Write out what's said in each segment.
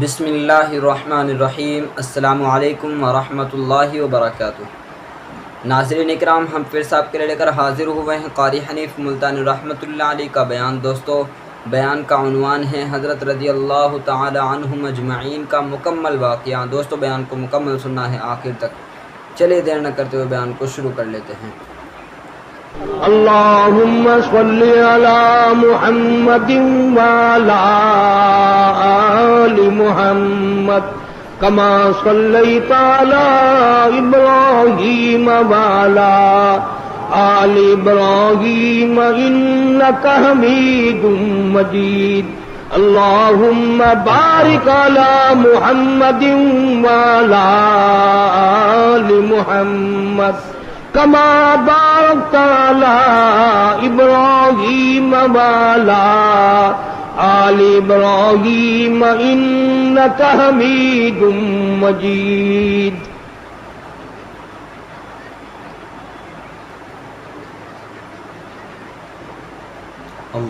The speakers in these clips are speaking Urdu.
بسم اللہ الرحمن الرحیم۔ السلام علیکم ورحمۃ اللہ وبرکاتہ۔ ناظرین اکرام، ہم پھر صاحب کے لے کر حاضر ہوئے ہیں قاری حنیف ملتانی رحمۃ اللہ علیہ کا بیان۔ دوستو، بیان کا عنوان ہے حضرت رضی اللہ تعالی عنہم اجمعین کا مکمل واقعہ۔ دوستو، بیان کو مکمل سننا ہے آخر تک۔ چلے دیر نہ کرتے ہوئے بیان کو شروع کر لیتے ہیں۔ اللهم صل على محمد وعلى آل محمد كما صليت على إبراهيم وعلى آل إبراهيم إنك حميد مجيد اللهم بارك على محمد وعلى آل محمد كما باركت على إبراهيم وعلى آل إبراهيم إنك حميد مجيد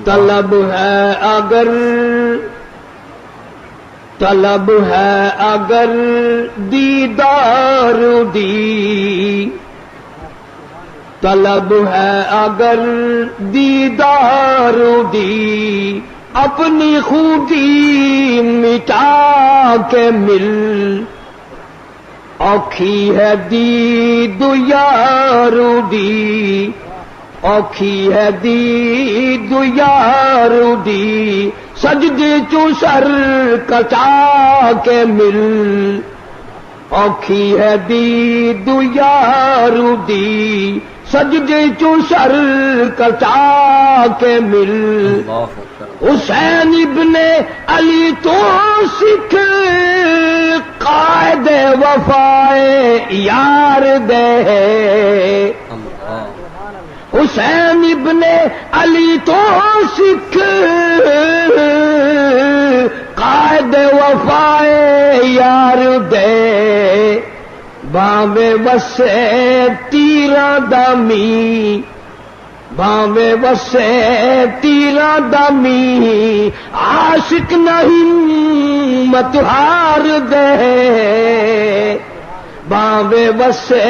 طلب ہے اگر دیدار دی، طلب ہے اگر دیدار دی، اپنی خوبی مٹا کے مل، اوکھی ہے دید یار دی، اوکھی ہے دید یار دی، سجدے چوں سر کچا کے مل، اوکھی ہے دید یار دی، سجدے چوں سر کچا کے مل، حسین ابن علی تو سکھ قائد وفائے یار دے، حسین ابن علی تو سکھ قائد وفائے یار دے، باوے وسے تیرا دمی، باوے وسے تیرا دمی، عاشق نہیں مت ہار دے، باوے وسے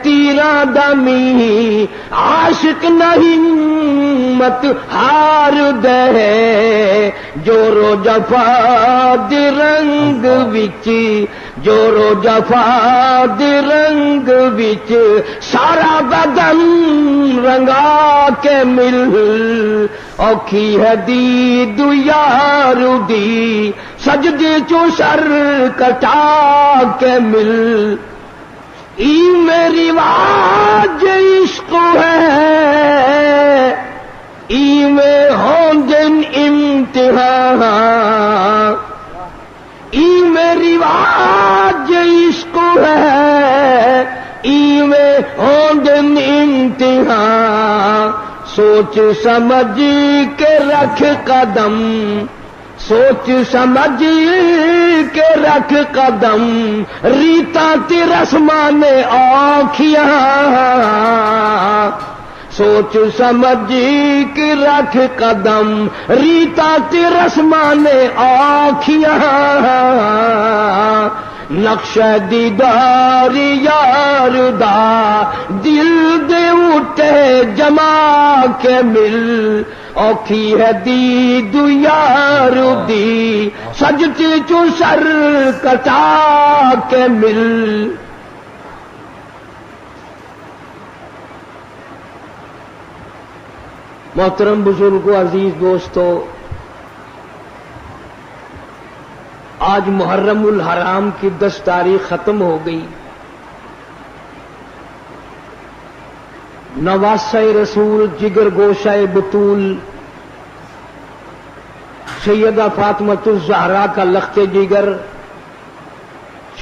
تیرا دمی، عاشق نہیں مت ہار دے، جورو جفا دی رنگ وچ، جورو جفا دی رنگ وچ، سارا بدن رنگا کے مل، اوکھی ہے دید یار دی، سجدے چوں سر کٹا کے مل، ای میری واج عشق ہے، ای میں ہوں جن امتحان، ای میری واج عشق ہے، ای میں ہوں جن امتحان، سوچ سمجھ کے رکھ قدم، سوچ سمجھ کے رکھ قدم، ریتا تی رسمان آنکھیاں، سوچ سمجھ کے رکھ قدم، ریتا تی رسمان آنکھیاں، نقش دیدار یار دا، دل دے اٹھے جما کے مل، اوکھی ہے دید یار دی، سجدے چوں سر کٹا کے مل۔ محترم بزرگوں، عزیز دوستو، آج محرم الحرام کی 10 تاریخ ختم ہو گئی۔ نواسہ رسول، جگر گوشہ بطول، سیدہ فاطمۃ الزہرا کا لخت جگر،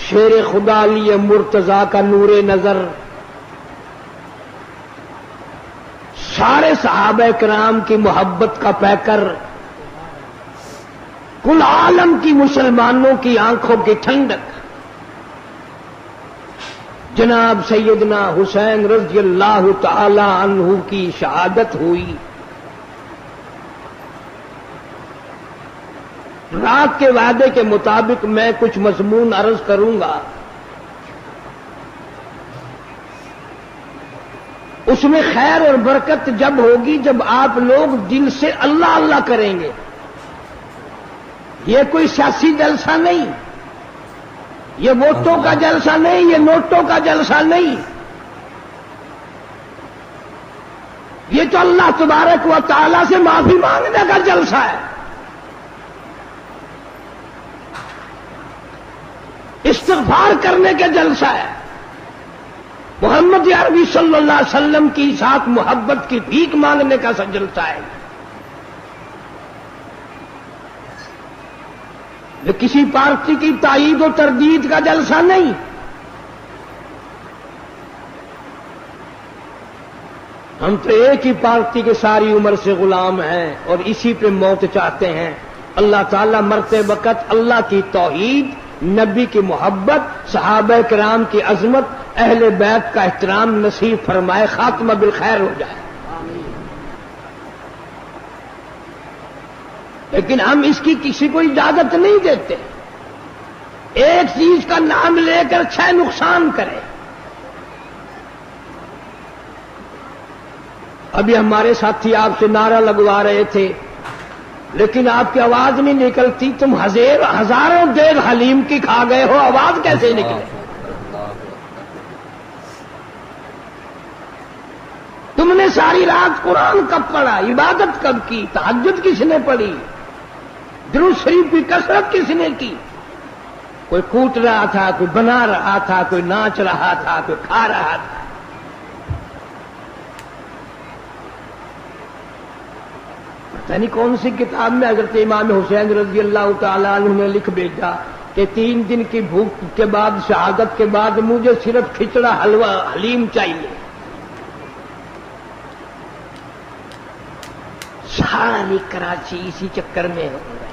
شیر خدا علی مرتضیٰ کا نور نظر، سارے صحابہ کرام کی محبت کا پیکر، کل عالم کی مسلمانوں کی آنکھوں کی ٹھنڈک، جناب سیدنا حسین رضی اللہ تعالی عنہ کی شہادت ہوئی۔ رات کے وعدے کے مطابق میں کچھ مضمون عرض کروں گا، اس میں خیر اور برکت جب ہوگی جب آپ لوگ دل سے اللہ اللہ کریں گے۔ یہ کوئی سیاسی جلسہ نہیں، یہ ووٹوں کا جلسہ نہیں، یہ نوٹوں کا جلسہ نہیں، یہ تو اللہ تبارک و تعالی سے معافی مانگنے کا جلسہ ہے، استغفار کرنے کا جلسہ ہے، محمد عربی صلی اللہ علیہ وسلم کی ساتھ محبت کی بھیک مانگنے کا جلسہ ہے، یہ کسی پارٹی کی تائید و تردید کا جلسہ نہیں۔ ہم تو ایک ہی پارٹی کے ساری عمر سے غلام ہیں اور اسی پہ موت چاہتے ہیں۔ اللہ تعالیٰ مرتے وقت اللہ کی توحید، نبی کی محبت، صحابہ کرام کی عظمت، اہل بیت کا احترام نصیب فرمائے، خاتمہ بالخیر ہو جائے۔ لیکن ہم اس کی کسی کو اجازت نہیں دیتے، ایک چیز کا نام لے کر 6 نقصان کرے۔ ابھی ہمارے ساتھی آپ سے نعرہ لگوا رہے تھے، لیکن آپ کی آواز نہیں نکلتی، تم ہزاروں دیگ حلیم کی کھا گئے ہو، آواز کیسے نکلے؟ تم نے ساری رات قرآن کب پڑھا، عبادت کب کی، تہجد کس نے پڑھی، درود شریف کی کثرت کس نے کی؟ کوئی کوٹ رہا تھا، کوئی بنا رہا تھا، کوئی ناچ رہا تھا، کوئی کھا رہا تھا۔ پتہ نہیں کون سی کتاب میں حضرت امام حسین رضی اللہ تعالیٰ عنہ نے لکھ بھیجا کہ 3 دن کی بھوک کے بعد، شہادت کے بعد مجھے صرف کھچڑا حلوہ حلیم چاہیے۔ ساری کراچی اسی چکر میں ہو گئی،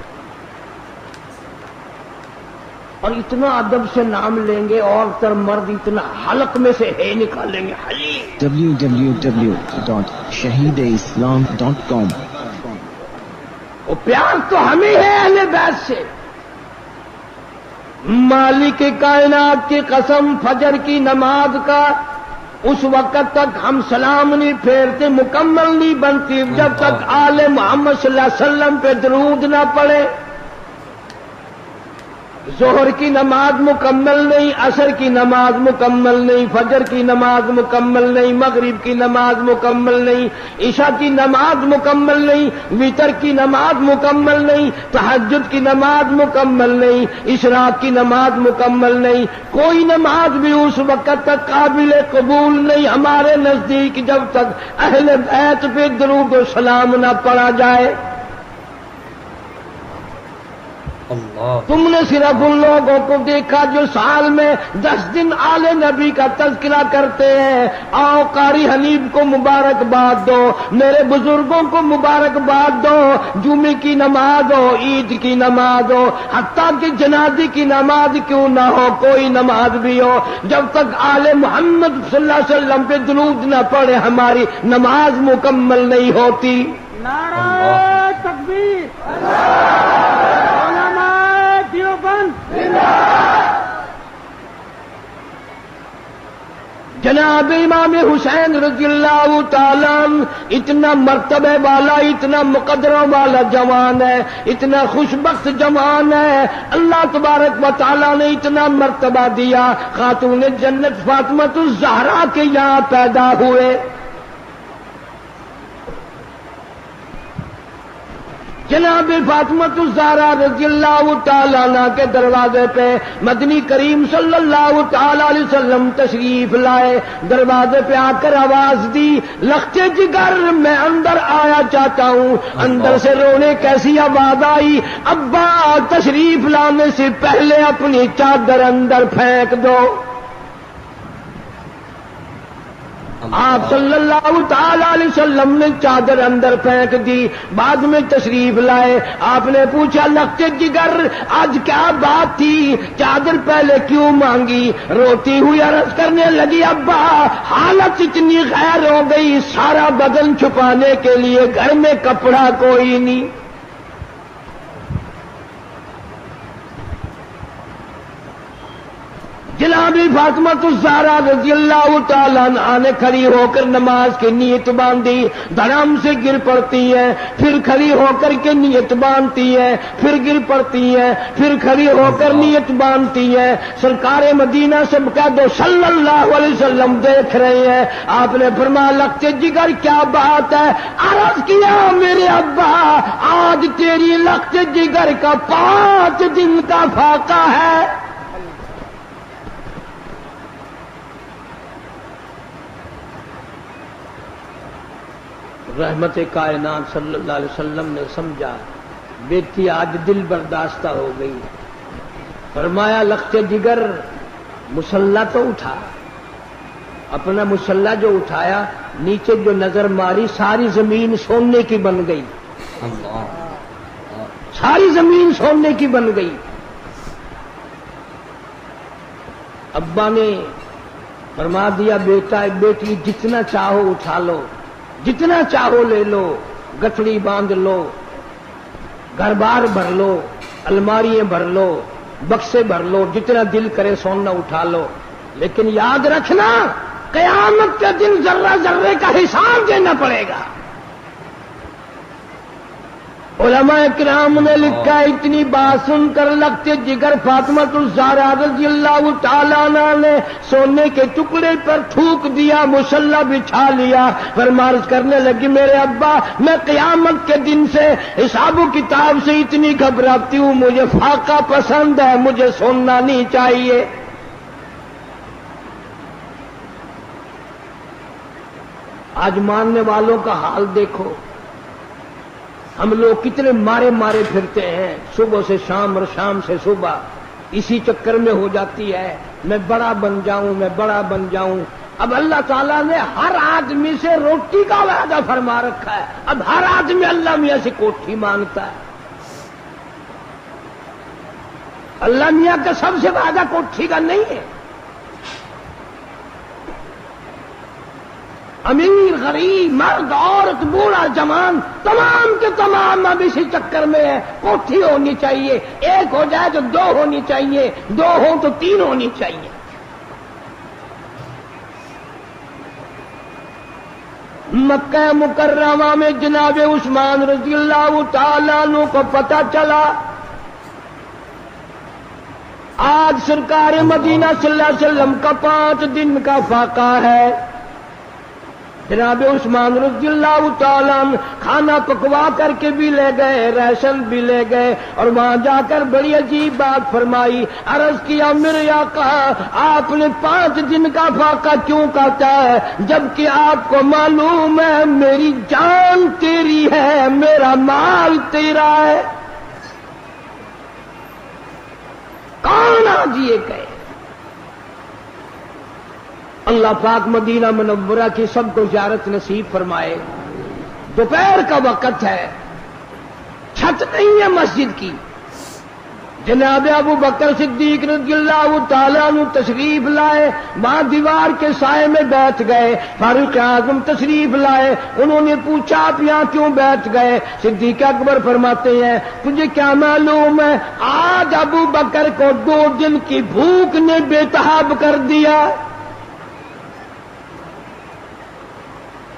اور اتنا ادب سے نام لیں گے، عورت اور مرد اتنا حلق میں سے ہے نکالیں گے حلیم۔ www.shahideislam.com وہ پیار تو ہمیں ہے اہل بیت سے۔ مالک کائنات کی قسم، فجر کی نماز کا اس وقت تک ہم سلام نہیں پھیرتے، مکمل نہیں بنتی جب تک آل محمد صلی اللہ علیہ وسلم پہ درود نہ پڑے۔ ظہر کی نماز مکمل نہیں، عصر کی نماز مکمل نہیں، فجر کی نماز مکمل نہیں، مغرب کی نماز مکمل نہیں، عشاء کی نماز مکمل نہیں، وتر کی نماز مکمل نہیں، تہجد کی نماز مکمل نہیں، اشراق کی نماز مکمل نہیں۔ کوئی نماز بھی اس وقت تک قابل قبول نہیں ہمارے نزدیک جب تک اہل بیت پہ درود و سلام نہ پڑھا جائے۔ تم نے صرف ان لوگوں کو دیکھا جو سال میں 10 دن آل نبی کا تذکرہ کرتے ہیں۔ آؤ قاری حنیف کو مبارکباد دو، میرے بزرگوں کو مبارکباد دو، جمعے کی نماز ہو، عید کی نماز ہو، حتیٰ کہ جنازے کی نماز کیوں نہ ہو، کوئی نماز بھی ہو، جب تک آل محمد صلی اللہ علیہ وسلم پہ درود نہ پڑے ہماری نماز مکمل نہیں ہوتی۔ نعرہ تکبیر، جناب امام حسین رضی اللہ تعالیٰ اتنا مرتبہ والا، اتنا مقدروں والا جوان ہے، اتنا خوشبخت جوان ہے، اللہ تبارک و تعالیٰ نے اتنا مرتبہ دیا۔ خاتون جنت فاطمہ الزہرا کے یہاں پیدا ہوئے۔ جناب فاطمہ الزہرا رضی اللہ تعالیٰ عنہ کے دروازے پہ مدنی کریم صلی اللہ تعالیٰ علیہ وسلم تشریف لائے۔ دروازے پہ آ کر آواز دی، لختے جگر میں اندر آیا چاہتا ہوں۔ اندر سے رونے کیسی آواز آئی، ابا تشریف لانے سے پہلے اپنی چادر اندر پھینک دو۔ آپ صلی اللہ تعالی علیہ وسلم نے چادر اندر پھینک دی، بعد میں تشریف لائے۔ آپ نے پوچھا، لختے جگر آج کیا بات تھی، چادر پہلے کیوں مانگی؟ روتی ہوئی عرض کرنے لگی، ابا حالت اتنی غیر ہو گئی، سارا بدن چھپانے کے لیے گھر میں کپڑا کوئی نہیں۔ جنابی فاطمہ الزہرا رضی اللہ تعالیٰ عنہا نے کھڑی ہو کر نماز کی نیت باندھی، دھڑام سے گر پڑتی ہے، پھر کھڑی ہو کر کے نیت باندھتی ہے، پھر گر پڑتی ہے، پھر کھڑی ہو کر نیت باندھتی ہے۔ سرکار مدینہ سب کہہ دو صلی اللہ علیہ وسلم دیکھ رہے ہیں۔ آپ نے فرمایا لخت جگر کیا بات ہے؟ عرض کیا میرے ابا آج تیری لخت جگر کا 5 دن کا فاقہ ہے۔ رحمت کائنات صلی اللہ علیہ وسلم نے سمجھا بیٹی آج دل برداشتہ ہو گئی، فرمایا لخت جگر مسلح تو اٹھا۔ اپنا مسلح جو اٹھایا، نیچے جو نظر ماری ساری زمین سونے کی بن گئی، ساری زمین سونے کی بن گئی۔ ابا نے فرما دیا بیٹا بیٹی جتنا چاہو اٹھا لو، جتنا چاہو لے لو، گٹھڑی باندھ لو، گھر بار بھر لو، الماریاں بھر لو، بکسے بھر لو، جتنا دل کرے سونا اٹھا لو، لیکن یاد رکھنا قیامت کے دن ذرہ ذرے کا حساب دینا پڑے گا۔ علماء کرام نے لکھا اتنی بات سن کر لگتے جگر فاطمہ الزہرا رضی اللہ تعالیٰ عنہ نے سونے کے ٹکڑے پر تھوک دیا، مسلح بچھا لیا، فرمارش کرنے لگی میرے ابا میں قیامت کے دن سے حساب و کتاب سے اتنی گھبراتی ہوں، مجھے فاقہ پسند ہے، مجھے سونا نہیں چاہیے۔ آج ماننے والوں کا حال دیکھو، ہم لوگ کتنے مارے مارے پھرتے ہیں، صبح سے شام اور شام سے صبح، اسی چکر میں ہو جاتی ہے میں بڑا بن جاؤں، میں بڑا بن جاؤں۔ اب اللہ تعالیٰ نے ہر آدمی سے روٹی کا وعدہ فرما رکھا ہے، اب ہر آدمی اللہ میاں سے کوٹھی مانگتا ہے۔ اللہ میاں کا سب سے وعدہ کوٹھی کا نہیں ہے۔ امیر غریب مرد عورت بوڑھا جوان تمام کے تمام اب اسی چکر میں ہے، کوٹھی ہونی چاہیے، ایک ہو جائے تو 2 ہونی چاہیے، 2 ہوں تو 3 ہونی چاہیے۔ مکہ مکرمہ میں جناب عثمان رضی اللہ تعالیٰ عنہ کو پتہ چلا آج سرکار مدینہ صلی اللہ علیہ وسلم کا 5 دن کا فاقہ ہے۔ جناب عثمان رضی اللہ تعالیٰ عنہ کھانا پکوا کر کے بھی لے گئے، ریشن بھی لے گئے، اور وہاں جا کر بڑی عجیب بات فرمائی، عرض کیا میرے آقا آپ نے 5 دن کا فاقہ کیوں کہتا ہے جبکہ آپ کو معلوم ہے میری جان تیری ہے، میرا مال تیرا ہے۔ کون آج یہ کہے؟ اللہ پاک مدینہ منورہ کی سب کو زیارت نصیب فرمائے۔ دوپہر کا وقت ہے، چھت نہیں ہے مسجد کی۔ جناب ابو بکر صدیق رضی اللہ تعالیٰ عنہ تشریف لائے، وہاں دیوار کے سائے میں بیٹھ گئے۔ فاروق اعظم تشریف لائے، انہوں نے پوچھا آپ یہاں کیوں بیٹھ گئے؟ صدیق اکبر فرماتے ہیں تجھے کیا معلوم ہے آج ابو بکر کو 2 دن کی بھوک نے بے تاب کر دیا۔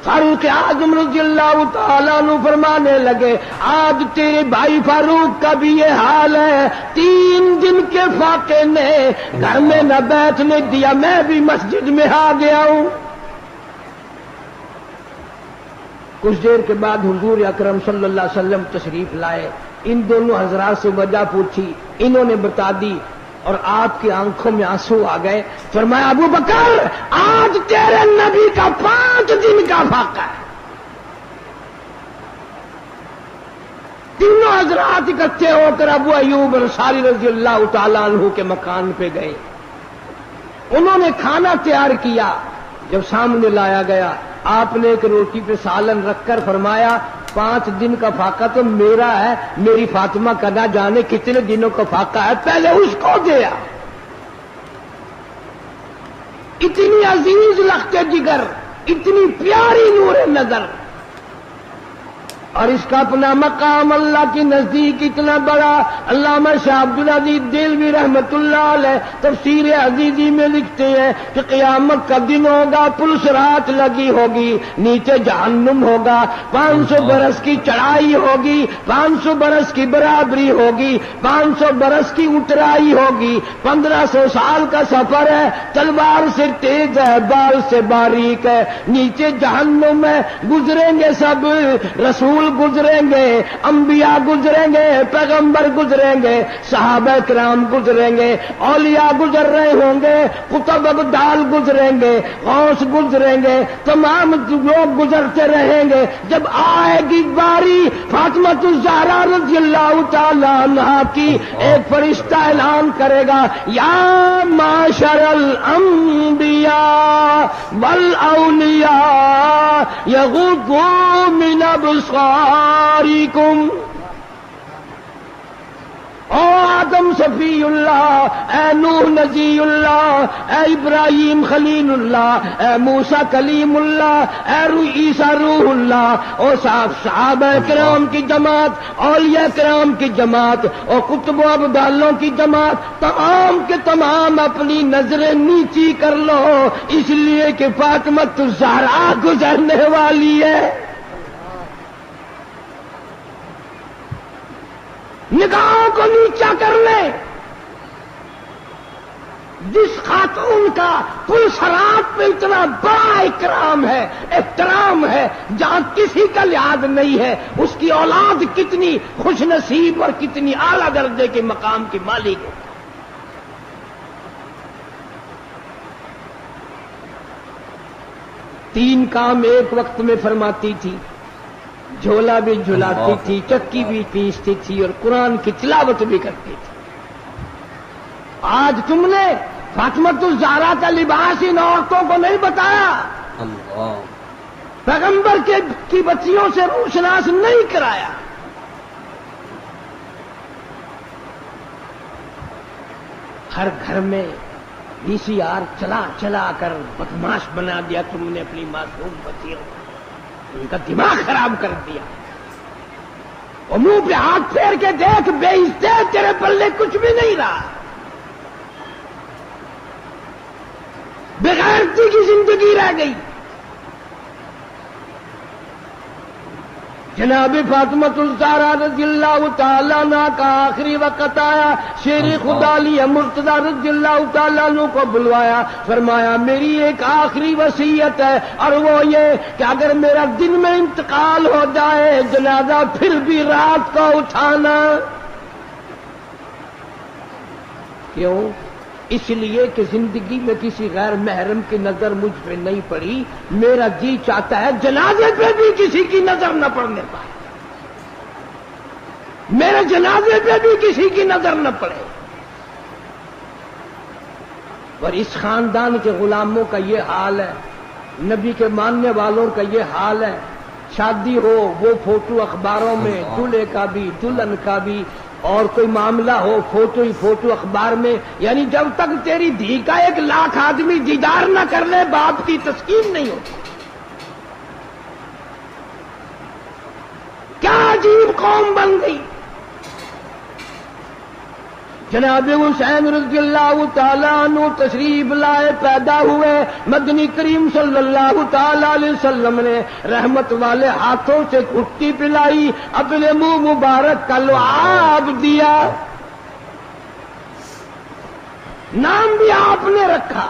فاروق اعظم رضی اللہ تعالیٰ عنہ فرمانے لگے آج تیرے بھائی فاروق کا بھی یہ حال ہے، 3 دن کے فاقے نے گھر میں نہ بیٹھنے دیا، میں بھی مسجد میں آ گیا ہوں۔ کچھ دیر کے بعد حضور اکرم صلی اللہ علیہ وسلم تشریف لائے، ان دونوں حضرات سے وجہ پوچھی، انہوں نے بتا دی، اور آپ کی آنکھوں میں آنسو آ گئے۔ فرمایا ابو بکر آج تیرے نبی کا 5 دن کا فاقہ ہے۔ تینوں حضرات اکٹھے ہو کر ابو ایوب انصاری رضی اللہ تعالیٰ عنہ کے مکان پہ گئے، انہوں نے کھانا تیار کیا۔ جب سامنے لایا گیا آپ نے ایک روٹی پہ سالن رکھ کر فرمایا 5 دن کا فاقہ تو میرا ہے، میری فاطمہ کا نہ جانے کتنے دنوں کا فاقہ ہے، پہلے اس کو دیا۔ اتنی عزیز لخت جگر، اتنی پیاری نور نظر، اور اس کا اپنا مقام اللہ کے نزدیک اتنا بڑا. علامہ شاہ عبدالعزیز دہلوی رحمت اللہ علیہ تفسیر عزیزی میں لکھتے ہیں کہ قیامت کا دن ہوگا, پلس رات لگی ہوگی, نیچے جہنم ہوگا, 500 برس کی چڑھائی ہوگی, 500 برس کی برابری ہوگی, 500 برس کی اترائی ہوگی, 1500 سال کا سفر ہے, تلوار سے تیز ہے, بال سے باریک ہے, نیچے جہنم ہے, گزریں گے سب, رسول گزریں گے, انبیاء گزریں گے, پیغمبر گزریں گے, صحابہ کرام گزریں گے, اولیاء گزر رہے ہوں گے, قطب ابدال گزریں گے, غوث گزریں گے, تمام لوگ گزرتے رہیں گے. جب آئے گی باری فاطمہ الزہرا رضی اللہ تعالی عنہا کی, ایک فرشتہ اعلان کرے گا, یا معاشر الانبیاء والاولیاء یغضوا من ابصارکم. او آدم صفی اللہ, اے نوح نجی اللہ, اے ابراہیم خلیل اللہ, اے موسیٰ کلیم اللہ, اے عیسیٰ روح اللہ, او صحابہ کرام کی جماعت, اولیاء کرام کی جماعت, اور قطب و ابدالوں کی جماعت, تمام کے تمام اپنی نظریں نیچی کر لو, اس لیے کہ فاطمہ الزہرا گزرنے والی ہے. نگاہوں کو نیچا کر لیں. جس خاتون کا پل صراط پہ اتنا بڑا اکرام ہے, احترام ہے, جہاں کسی کا لحاظ نہیں ہے, اس کی اولاد کتنی خوش نصیب اور کتنی اعلیٰ درجے کے مقام کی مالک ہے. تین کام ایک وقت میں فرماتی تھی, جھولا بھی جھلاتی تھی, چکی بھی پیستی تھی, اور قرآن کی تلاوت بھی کرتی تھی. آج تم نے فاطمہ الزہرا کا لباس ان عورتوں کو نہیں بتایا, پیغمبر کی بچیوں سے روشناس نہیں کرایا. ہر گھر میں VCR چلا چلا کر بدماش بنا دیا تم نے اپنی معصوم بچیوں کو, ان کا دماغ خراب کر دیا. اور منہ پہ ہاتھ پھیر کے دیکھ, بے عزت, تیرے پلے کچھ بھی نہیں رہا. بغیرتی کی زندگی رہ گئی. جناب فاطمہ الزہرا رضی اللہ تعالیٰ عنہ کا آخری وقت آیا. شیر خدا لیے مرتضیٰ رضی اللہ تعالیٰ عنہ کو بلوایا, فرمایا میری ایک آخری وصیت ہے, اور وہ یہ کہ اگر میرا دن میں انتقال ہو جائے, جنازہ پھر بھی رات کو اٹھانا. کیوں؟ اس لیے کہ زندگی میں کسی غیر محرم کی نظر مجھ پہ نہیں پڑی. میرا جی چاہتا ہے جنازے پہ بھی کسی کی نظر نہ پڑنے پائے, میرے جنازے پہ بھی کسی کی نظر نہ پڑے. اور اس خاندان کے غلاموں کا یہ حال ہے, نبی کے ماننے والوں کا یہ حال ہے. شادی ہو وہ فوٹو اخباروں میں, دولہے کا بھی دلہن کا بھی, اور کوئی معاملہ ہو فوٹو ہی فوٹو اخبار میں. یعنی جب تک تیری دھی کا 1 لاکھ آدمی دیدار نہ کر لے, باپ کی تسکین نہیں ہوتی. کیا عجیب قوم بن گئی. جناب حسین رضی اللہ تعالیٰ عنہ تشریف لائے, پیدا ہوئے. مدنی کریم صلی اللہ تعالیٰ علیہ وسلم نے رحمت والے ہاتھوں سے گھٹی پلائی, اپنے منہ مبارک کا لعاب دیا. نام بھی آپ نے رکھا.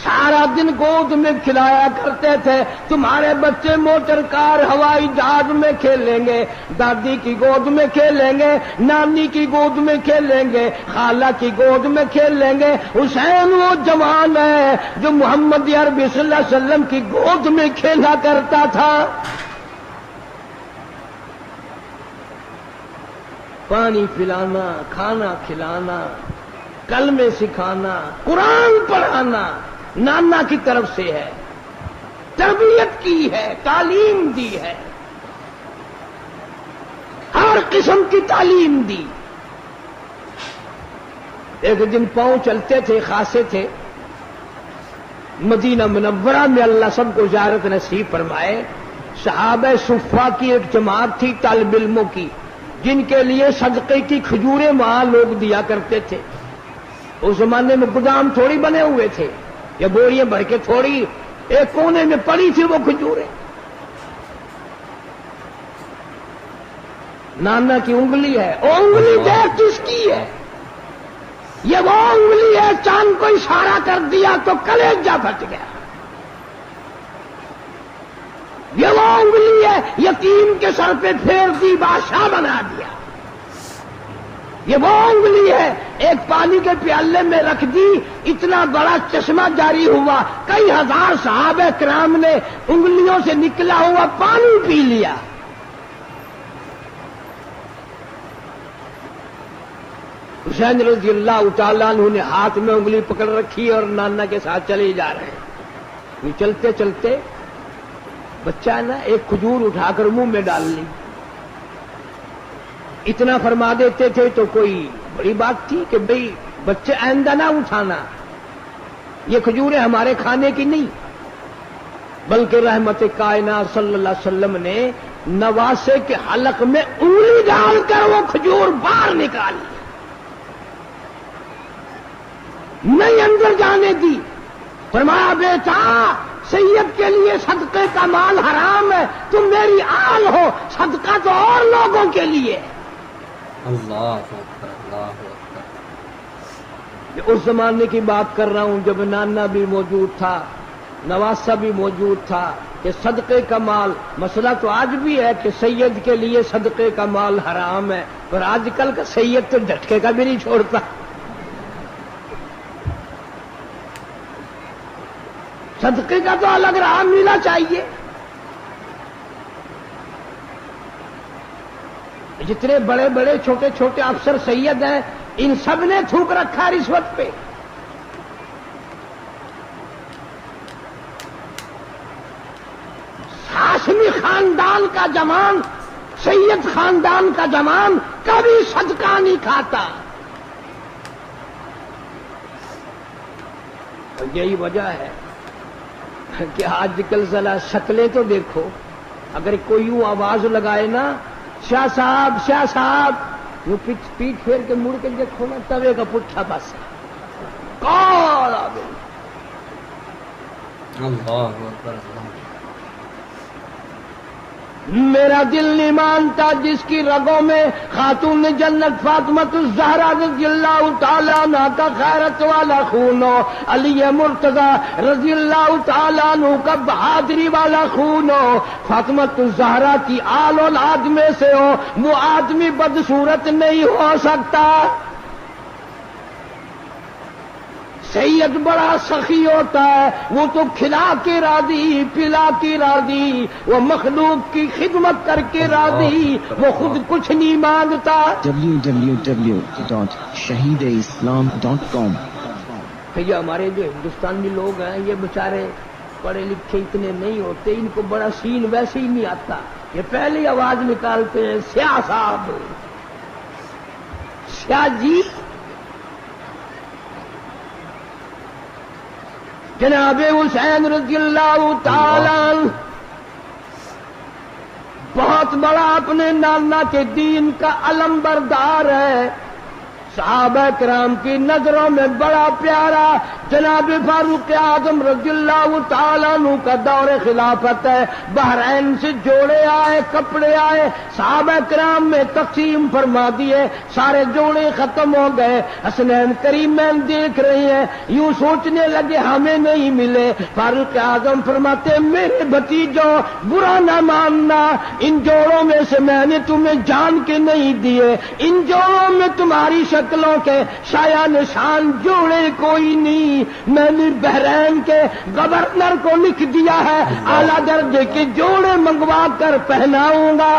سارا دن گود میں کھلایا کرتے تھے. تمہارے بچے موٹر کار ہوائی جہاز میں کھیلیں گے, دادی کی گود میں کھیلیں گے, نانی کی گود میں کھیلیں گے, خالہ کی گود میں کھیلیں گے. حسین وہ جوان ہے جو محمد عربی صلی اللہ علیہ وسلم کی گود میں کھیلا کرتا تھا. پانی پلانا, کھانا کھلانا, کلمے سکھانا, قرآن پڑھانا نانا کی طرف سے ہے. تربیت کی ہے, تعلیم دی ہے, ہر قسم کی تعلیم دی. ایک دن پاؤں چلتے تھے, خاصے تھے, مدینہ منورہ میں اللہ سب کو زیارت نصیب فرمائے. صحابہ صفہ کی ایک جماعت تھی طالب علموں کی، جن کے لیے صدقے کی کھجوریں وہاں لوگ دیا کرتے تھے. اس زمانے میں گودام تھوڑی بنے ہوئے تھے یا بوریاں بھر کے تھوڑی، ایک کونے میں پڑی تھی وہ کھجوریں. نانا کی انگلی ہے، وہ انگلی دیکھ کس کی ہے؟ یہ وہ انگلی ہے، چاند کو اشارہ کر دیا تو کلیجہ پھٹ گیا. یہ وہ انگلی ہے، یتیم کے سر پہ پھیر دی بادشاہ بنا دیا. یہ وہ انگلی ہے، ایک پانی کے پیالے میں رکھ دی، اتنا بڑا چشمہ جاری ہوا، کئی ہزار صحابہ کرام نے انگلیوں سے نکلا ہوا پانی پی لیا. حسین رضی اللہ تعالیٰ عنہ نے ہاتھ میں انگلی پکڑ رکھی اور نانا کے ساتھ چلے جا رہے ہیں. یہ چلتے چلتے بچہ ہے نا، ایک کھجور اٹھا کر منہ میں ڈال لی. اتنا فرما دیتے تھے تو کوئی بڑی بات تھی کہ بھئی بچے آئندہ نہ اٹھانا، یہ کھجوریں ہمارے کھانے کی نہیں. بلکہ رحمت کائنات صلی اللہ علیہ وسلم نے نواسے کے حلق میں انگلی ڈال کر وہ کھجور باہر نکالی، نہیں اندر جانے دی. فرمایا بیٹا سید کے لیے صدقے کا مال حرام ہے، تم میری آل ہو، صدقہ تو اور لوگوں کے لیے. اللہ اکبر اللہ اکبر. یہ اس زمانے کی بات کر رہا ہوں جب نانا بھی موجود تھا، نواسا بھی موجود تھا، کہ صدقے کا مال. مسئلہ تو آج بھی ہے کہ سید کے لیے صدقے کا مال حرام ہے، پر آج کل کا سید تو جھٹکے کا بھی نہیں چھوڑتا. صدقے کا تو الگ راہ ملنا چاہیے. جتنے بڑے بڑے چھوٹے چھوٹے افسر سید ہیں، ان سب نے تھوک رکھا رشوت پہ. ہاشمی خاندان کا جوان، سید خاندان کا جوان کبھی صدقہ نہیں کھاتا. اور یہی وجہ ہے کہ آج کل ذرا شکلیں تو دیکھو. اگر کوئی یوں آواز لگائے نا، شاہ صاحب شاہ صاحب، وہ پیٹ پھیر کے مڑ کے دیکھو نا، توے کا پٹھا بس کون آ گئی. اللہ اکبر اللہ. میرا دل نہیں مانتا جس کی رگوں میں خاتون جنت فاطمۃ الزہرا رضی اللہ تعالیٰ عنہ کا غیرت والا خون ہو، علی مرتضی رضی اللہ تعالیٰ عنہ کا بہادری والا خون ہو، فاطمۃ الزہرا کی آل اولاد میں سے ہو، وہ آدمی بدصورت نہیں ہو سکتا. سید بڑا سخی ہوتا ہے، وہ تو کھلا کے راضی، پلا کے راضی، وہ مخلوق کی خدمت کر کے راضی، وہ خود کچھ نہیں مانگتا. www.shahideislam.com یہ ہمارے جو ہندوستانی لوگ ہیں، یہ بیچارے پڑھے لکھے اتنے نہیں ہوتے، ان کو بڑا سین ویسے ہی نہیں آتا. یہ پہلی آواز نکالتے ہیں، سیاہ صاحب، سیاہ جی. جناب حسین رضی اللہ تعالی بہت بڑا اپنے نانا کے دین کا علم بردار ہے، صحابہ کرام کی نظروں میں بڑا پیارا. جناب فاروق اعظم رضی اللہ تعالیٰ عنہ کا دور خلافت ہے، بحرین سے جوڑے آئے، کپڑے آئے، صحابہ کرام میں تقسیم فرما دیے، سارے جوڑے ختم ہو گئے. حسنین کریمین دیکھ رہے ہیں، یوں سوچنے لگے ہمیں نہیں ملے. فاروق اعظم فرماتے میرے بھتیجوں برا نہ ماننا، ان جوڑوں میں سے میں نے تمہیں جان کے نہیں دیے، ان جوڑوں میں تمہاری شکلوں کے شایا نشان جوڑے کوئی نہیں. میں نے بحرین کے گورنر کو لکھ دیا ہے، اعلیٰ درجے کے جوڑے منگوا کر پہناؤں گا.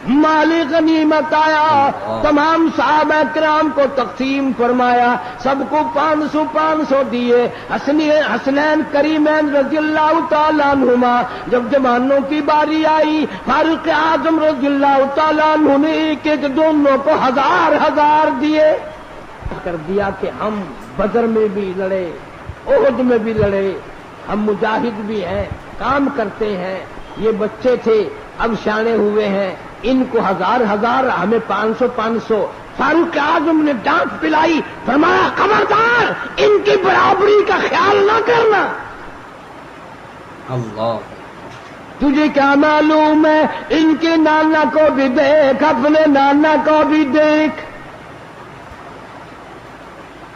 مال غنیمت آیا، تمام صحابہ کرام کو تقسیم فرمایا، سب کو 500 دیے. حسنین کریمین رضی اللہ تعالیٰ عنہما جب جوانوں کی باری آئی، فاروق اعظم رضی اللہ تعالیٰ عنہ نے ایک ایک دونوں کو 1000 دیے. کر دیا کہ ہم بدر میں بھی لڑے، احد میں بھی لڑے، ہم مجاہد بھی ہیں، کام کرتے ہیں۔ یہ بچے تھے، اب سیانے ہوئے ہیں، ان کو ہزار ہزار، ہمیں 500 فاروق اعظم نے ڈانٹ پلائی، فرمایا خبردار ان کی برابری کا خیال نہ کرنا۔ اللہ، تجھے کیا معلوم ہے ان کے نانا کو بھی دیکھ، اپنے نانا کو بھی دیکھ۔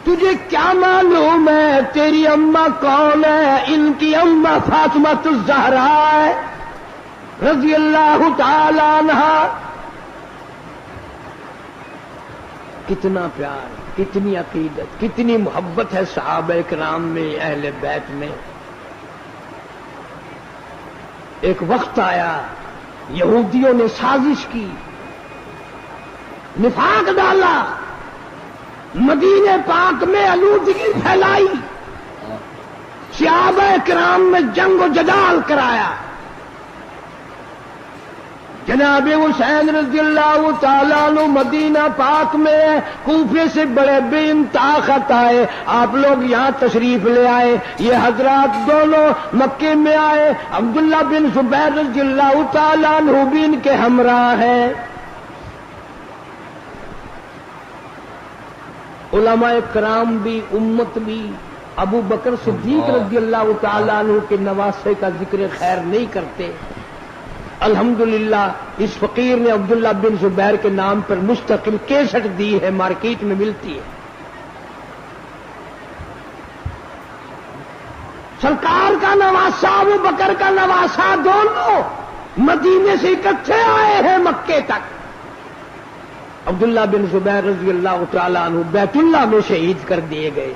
تجھے کیا معلوم ہے تیری اماں کون ہے؟ ان کی اماں فاطمہ الزہرا ہے رضی اللہ تعالی عنہا۔ کتنا پیار، کتنی عقیدت، کتنی محبت ہے صحابہ کرام میں، اہل بیت میں۔ ایک وقت آیا یہودیوں نے سازش کی، نفاق ڈالا، مدینے پاک میں آلودگی پھیلائی، صحابہ کرام میں جنگ و جدال کرایا۔ جناب حسین رضی اللہ تعالیٰ عنہ مدینہ پاک میں کوفے سے بڑے بے انتہا خط آئے، آپ لوگ یہاں تشریف لے آئے۔ یہ حضرات دونوں مکے میں آئے، عبداللہ بن زبیر رضی اللہ تعالیٰ عنہ بھی ان کے ہمراہ ہیں۔ علماء کرام بھی، امت بھی ابو بکر صدیق رضی اللہ تعالیٰ عنہ کے نواسے کا ذکر خیر نہیں کرتے۔ الحمدللہ اس فقیر نے عبداللہ بن زبیر کے نام پر مستقل کیسٹ دی ہے، مارکیٹ میں ملتی ہے۔ سرکار کا نواسا، ابو بکر کا نواسا، دونوں مدینے سے اکٹھے آئے ہیں مکے تک۔ عبداللہ بن زبیر رضی اللہ تعالیٰ عنہ بیت اللہ میں شہید کر دیے گئے۔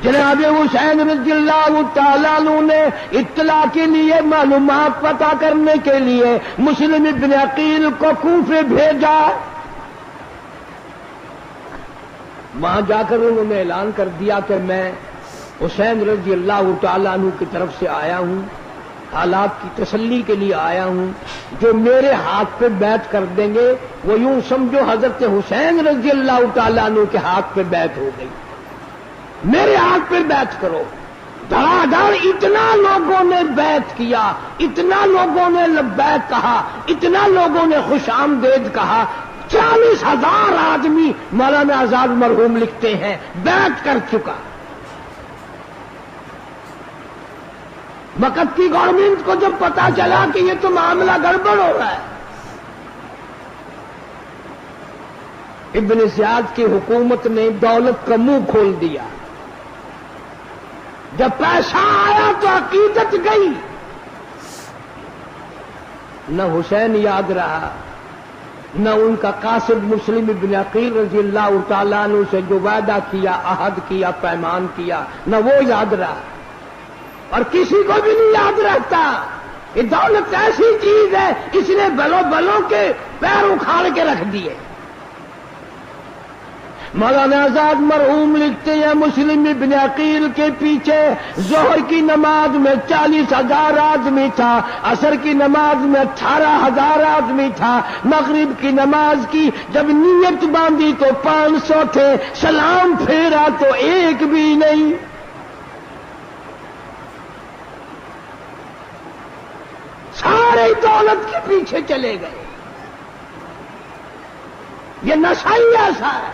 جناب حسین رضی اللہ تعالیٰ عنہ نے اطلاع کے لیے، معلومات پتہ کرنے کے لیے مسلم ابن عقیل کو کوفے بھیجا۔ وہاں جا کر انہوں نے اعلان کر دیا کہ میں حسین رضی اللہ تعالیٰ عنہ کی طرف سے آیا ہوں، حالات کی تسلی کے لیے آیا ہوں، جو میرے ہاتھ پہ بیعت کر دیں گے وہ یوں سمجھو حضرت حسین رضی اللہ تعالیٰ عنہ کے ہاتھ پہ بیعت ہو گئی، میرے ہاتھ پہ بیعت کرو۔ دھڑا دھڑ اتنا لوگوں نے بیعت کیا، اتنا لوگوں نے لبیک کہا، اتنا لوگوں نے خوش آمدید کہا، 40,000 آدمی، مولانا آزاد مرحوم لکھتے ہیں، بیعت کر چکا۔ وقت کی گورنمنٹ کو جب پتا چلا کہ یہ تو معاملہ گڑبڑ ہو رہا ہے، ابن زیاد کی حکومت نے دولت کا منہ کھول دیا۔ جب پیسہ آیا تو عقیدت گئی، نہ حسین یاد رہا، نہ ان کا قاصد مسلم ابن عقیل رضی اللہ تعالیٰ عنہ سے جو وعدہ کیا، عہد کیا، پیمان کیا، نہ وہ یاد رہا، اور کسی کو بھی نہیں یاد رہتا۔ یہ دولت ایسی چیز ہے، اس نے بلوں کے پیر اکھاڑ کے رکھ دیے۔ مولانا آزاد مرحوم لکھتے ہیں مسلم ابن عقیل کے پیچھے ظہر کی نماز میں 40,000 آدمی تھا، عصر کی نماز میں 18,000 آدمی تھا، مغرب کی نماز کی جب نیت باندھی تو 500 تھے، سلام پھیرا تو ایک بھی نہیں۔ سارے دولت کے پیچھے چلے گئے۔ یہ نشہ ہی ایسا ہے۔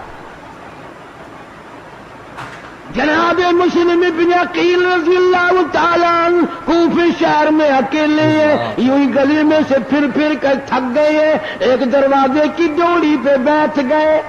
جناب مسلم ابن عقیل رضی اللہ تعالیٰ عنہ کوفے شہر میں اکیلے ہیں، یوں ہی گلی میں سے پھر کر تھک گئے ہیں، ایک دروازے کی ڈوری پہ بیٹھ گئے۔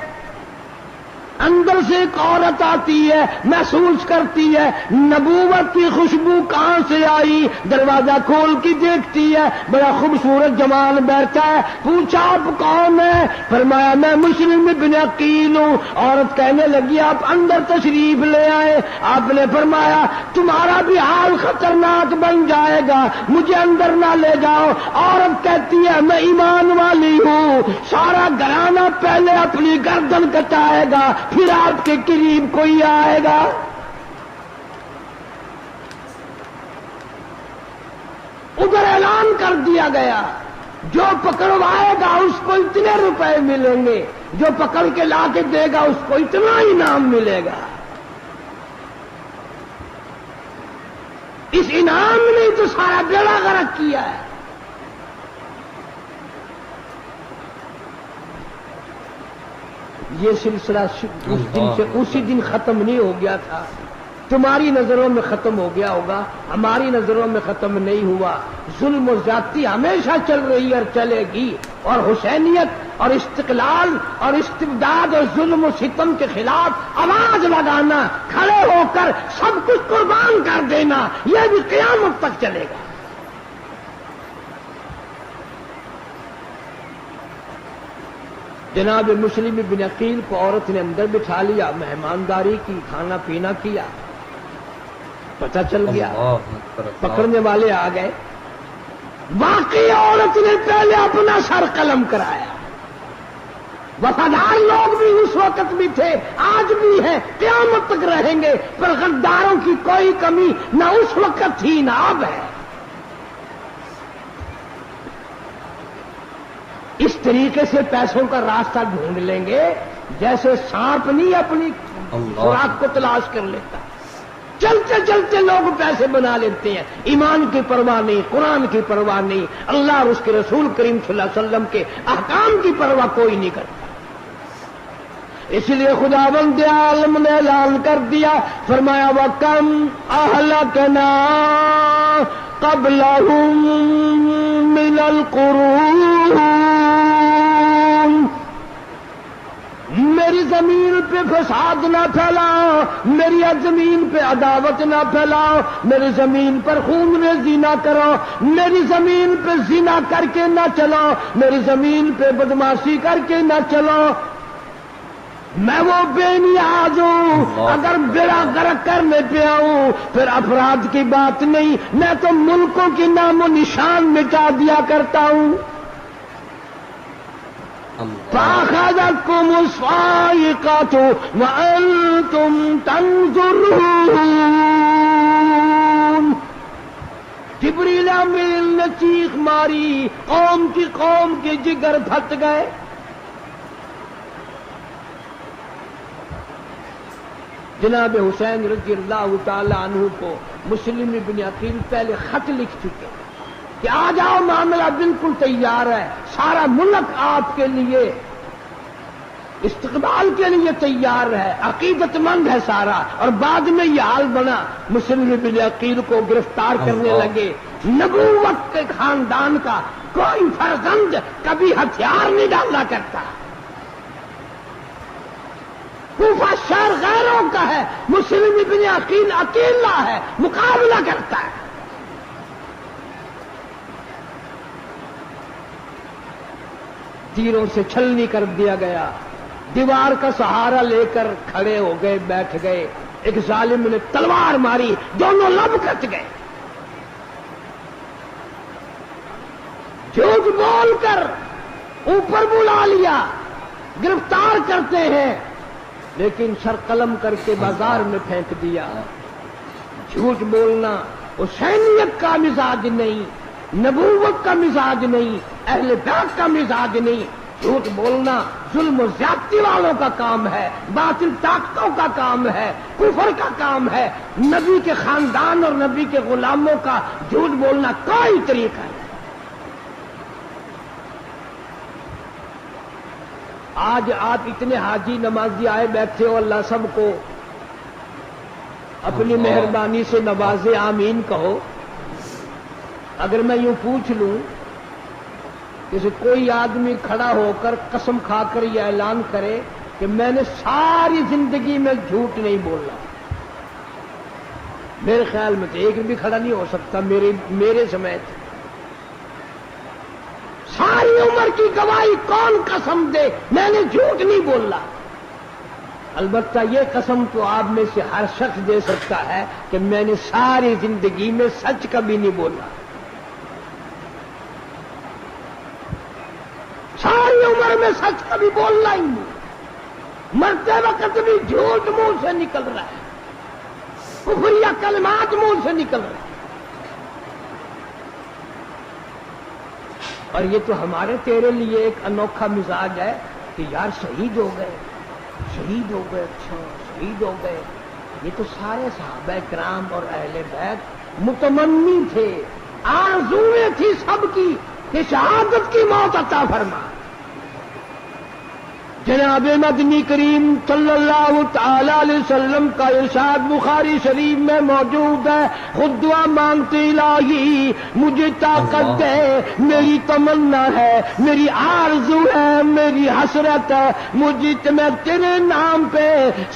اندر سے ایک عورت آتی ہے، محسوس کرتی ہے نبوت کی خوشبو کہاں سے آئی، دروازہ کھول کے دیکھتی ہے، بڑا خوبصورت جوان بیٹھا ہے۔ پوچھا آپ کون ہے؟ فرمایا میں مسلم ابن عقیل ہوں۔ عورت کہنے لگی آپ اندر تشریف لے آئے۔ آپ نے فرمایا تمہارا بھی حال خطرناک بن جائے گا، مجھے اندر نہ لے جاؤ۔ عورت کہتی ہے میں ایمان والی ہوں، سارا گھرانہ پہلے اپنی گردن کٹائے گا پھر آپ کے قریب کوئی آئے گا۔ ادھر اعلان کر دیا گیا جو پکڑوائے گا اس کو اتنے روپے ملیں گے، جو پکڑ کے لا کے دے گا اس کو اتنا انعام ملے گا. اس انعام نے تو سارا بیڑا غرق کیا ہے. یہ سلسلہ اس دن سے اسی دن ختم نہیں ہو گیا تھا. تمہاری نظروں میں ختم ہو گیا ہوگا، ہماری نظروں میں ختم نہیں ہوا. ظلم و زیادتی ہمیشہ چل رہی اور چلے گی، اور حسینیت اور استقلال اور استبداد اور ظلم و ستم کے خلاف آواز لگانا، کھڑے ہو کر سب کچھ قربان کر دینا، یہ بھی قیامت تک چلے گا. جناب مسلم بن عقیل کو عورت نے اندر بٹھا لیا، مہمانداری کی، کھانا پینا کیا. پتہ چل گیا، پکڑنے والے آ گئے. واقعی عورت نے پہلے اپنا سر قلم کرایا. وفادار لوگ بھی اس وقت بھی تھے، آج بھی ہیں، قیامت تک رہیں گے، پر غداروں کی کوئی کمی نہ اس وقت تھی نہ اب ہے. اس طریقے سے پیسوں کا راستہ ڈھونڈ لیں گے جیسے سانپ نہیں اپنی خوراک کو تلاش کر لیتا. چلتے چلتے لوگ پیسے بنا لیتے ہیں، ایمان کی پرواہ نہیں، قرآن کی پرواہ نہیں، اللہ اور اس کے رسول کریم صلی اللہ علیہ وسلم کے احکام کی پرواہ کوئی نہیں کرتا. اس لیے خداوند عالم نے اعلان کر دیا، فرمایا وَكَمْ أَهْلَكْنَا قَبْلَهُم مِّنَ الْقُرُونِ. میری زمین پہ فساد نہ پھیلاؤ، میری زمین پہ عداوت نہ پھیلاؤ، میری زمین پر خون ریزی نہ کرو، میری زمین پہ زنا کر کے نہ چلو، میری زمین پہ بدماشی کر کے نہ چلو. میں وہ بے نیاز ہوں، اگر بیڑا غرق کرنے پہ آؤں پھر افراد کی بات نہیں، میں تو ملکوں کی نام و نشان مٹا دیا کرتا ہوں. فَأَخَذَتْكُمُ الصَّاعِقَةُ وَأَنْتُمْ تَنظُرُونَ. جبریل امین نے چیخ ماری، قوم کے جگر پھٹ گئے. جناب حسین رضی اللہ تعالی عنہ کو مسلم بن عقیل پہلے خط لکھ چکے کہ آ جاؤ، معاملہ بالکل تیار ہے، سارا ملک آپ کے لیے استقبال کے لیے تیار ہے، عقیدت مند ہے سارا. اور بعد میں یہ حال بنا، مسلم بن عقیل کو گرفتار کرنے لگے. نبوت کے خاندان کا کوئی فرزند کبھی ہتھیار نہیں ڈالا کرتا. کوفہ شہر غیروں کا ہے، مسلم بن عقیل اکیلا ہے، مقابلہ کرتا ہے. تیروں سے چھلنی کر دیا گیا، دیوار کا سہارا لے کر کھڑے ہو گئے، بیٹھ گئے. ایک ظالم نے تلوار ماری، دونوں لب کٹ گئے. جھوٹ بول کر اوپر بلا لیا، گرفتار کرتے ہیں، لیکن سر قلم کر کے بازار میں پھینک دیا. جھوٹ بولنا حسینیت کا مزاج نہیں، نبوت کا مزاج نہیں، اہل بیت کا مزاج نہیں. جھوٹ بولنا ظلم و زیادتی والوں کا کام ہے، باطل طاقتوں کا کام ہے، کفر کا کام ہے. نبی کے خاندان اور نبی کے غلاموں کا جھوٹ بولنا کوئی طریقہ نہیں. آج آپ اتنے حاجی نمازی آئے بیٹھے ہو، اللہ سب کو اپنی مہربانی سے نوازے، آمین کہو. اگر میں یوں پوچھ لوں، جیسے کوئی آدمی کھڑا ہو کر قسم کھا کر یہ اعلان کرے کہ میں نے ساری زندگی میں جھوٹ نہیں بولا، میرے خیال میں تو ایک بھی کھڑا نہیں ہو سکتا میرے سمیت. ساری عمر کی گواہی کون قسم دے میں نے جھوٹ نہیں بولا؟ البتہ یہ قسم تو آپ میں سے ہر شخص دے سکتا ہے کہ میں نے ساری زندگی میں سچ کبھی نہیں بولا. ساری عمر میں سچ کبھی بولنا ہی نہیں، مرتے وقت بھی جھوٹ منہ سے نکل رہا ہے، کفریہ کلمات منہ سے نکل رہا ہے. اور یہ تو ہمارے تیرے لیے ایک انوکھا مزاج ہے کہ یار شہید ہو گئے، شہید ہو گئے، اچھا شہید ہو گئے. یہ تو سارے صحابہ کرام اور اہل بیت متمنی تھے، آرزویں تھی سب کی کہ شہادت کی موت عطا فرما. جناب مدنی کریم صلی اللہ تعالی علیہ وسلم کا ارشاد بخاری شریف میں موجود ہے، خود دعا مانگتے الہی مجھے طاقت دے، میری تمنا ہے، میری آرزو ہے، میری حسرت ہے، مجھے میں تیرے نام پہ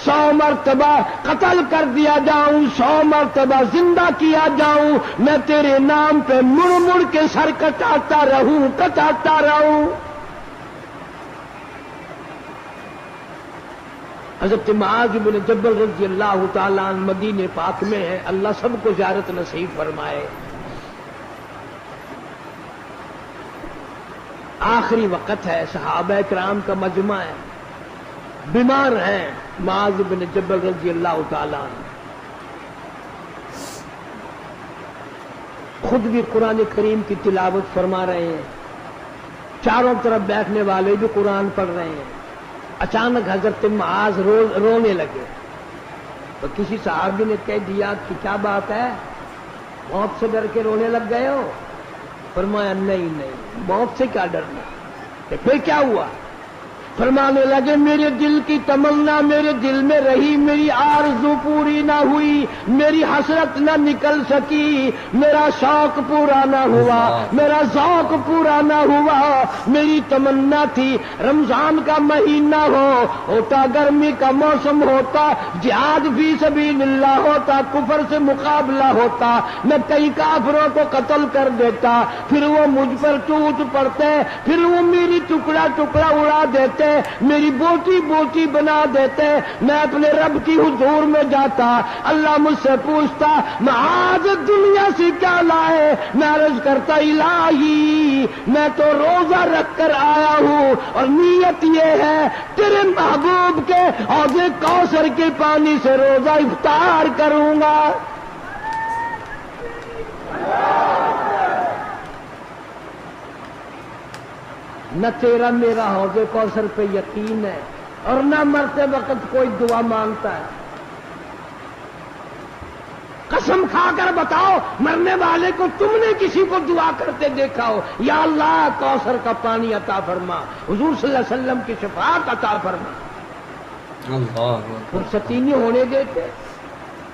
100 مرتبہ قتل کر دیا جاؤں، 100 مرتبہ زندہ کیا جاؤں، میں تیرے نام پہ مڑ مڑ کے سر کٹاتا رہوں. حضرت معاذ بن جبل رضی اللہ تعالیٰ عنہ مدینے پاک میں ہے، اللہ سب کو زیارت نصیب فرمائے. آخری وقت ہے، صحابہ کرام کا مجمع ہے، بیمار ہیں معاذ بن جبل رضی اللہ تعالیٰ عنہ. خود بھی قرآن کریم کی تلاوت فرما رہے ہیں، چاروں طرف بیٹھنے والے بھی قرآن پڑھ رہے ہیں. اچانک حضرت معاذ رونے لگے تو کسی صحابی نے کہہ دیا کہ کیا بات ہے، موت سے ڈر کے رونے لگ گئے ہو؟ فرمایا نہیں موت سے کیا ڈرنا. کہ پھر کیا ہوا؟ فرمانے لگے میرے دل کی تمنا میرے دل میں رہی، میری آرزو پوری نہ ہوئی، میری حسرت نہ نکل سکی، میرا شوق پورا نہ ہوا، میرا ذوق پورا نہ ہوا. میری تمنا تھی رمضان کا مہینہ ہوتا، گرمی کا موسم ہوتا، جہاد فی سبیل اللہ ہوتا، کفر سے مقابلہ ہوتا، میں کئی کافروں کو قتل کر دیتا، پھر وہ مجھ پر ٹوٹ پڑتے، پھر وہ میری ٹکڑا ٹکڑا اڑا دیتے، میری بوٹی بوٹی بنا دیتے. میں اپنے رب کی حضور میں جاتا، اللہ مجھ سے پوچھتا معاذ دنیا سے کیا لائے؟ میں عرض کرتا الہی میں تو روزہ رکھ کر آیا ہوں اور نیت یہ ہے تیرے محبوب کے حوض کوثر کے پانی سے روزہ افطار کروں گا. نہ تیرا میرا حوض کوثر پہ یقین ہے اور نہ مرتے وقت کوئی دعا مانگتا ہے. قسم کھا کر بتاؤ مرنے والے کو تم نے کسی کو دعا کرتے دیکھا ہو یا اللہ کوثر کا پانی عطا فرما، حضور صلی اللہ علیہ وسلم کی شفاعت عطا فرما. فرصتی نہیں ہونے دیتے،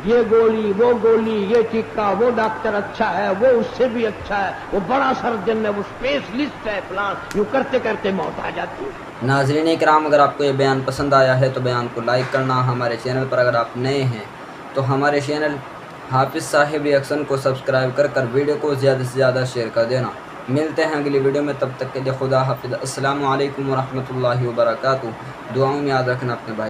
یہ گولی وہ گولی، یہ ٹکا وہ ڈاکٹر اچھا ہے، وہ اس سے بھی اچھا ہے، وہ بڑا سرجن ہے، وہ اسپیشلسٹ ہے، فلان، یوں کرتے کرتے موت آ جاتی ہے. ناظرین اکرام، اگر آپ کو یہ بیان پسند آیا ہے تو بیان کو لائک کرنا. ہمارے چینل پر اگر آپ نئے ہیں تو ہمارے چینل حافظ صاحب ریئیکشن کو سبسکرائب کر ویڈیو کو زیادہ سے زیادہ شیئر کر دینا. ملتے ہیں اگلی ویڈیو میں، تب تک کے لیے خدا حافظ. السلام علیکم ورحمۃ اللہ وبرکاتہ. دعاؤں میں یاد رکھنا اپنے بھائی.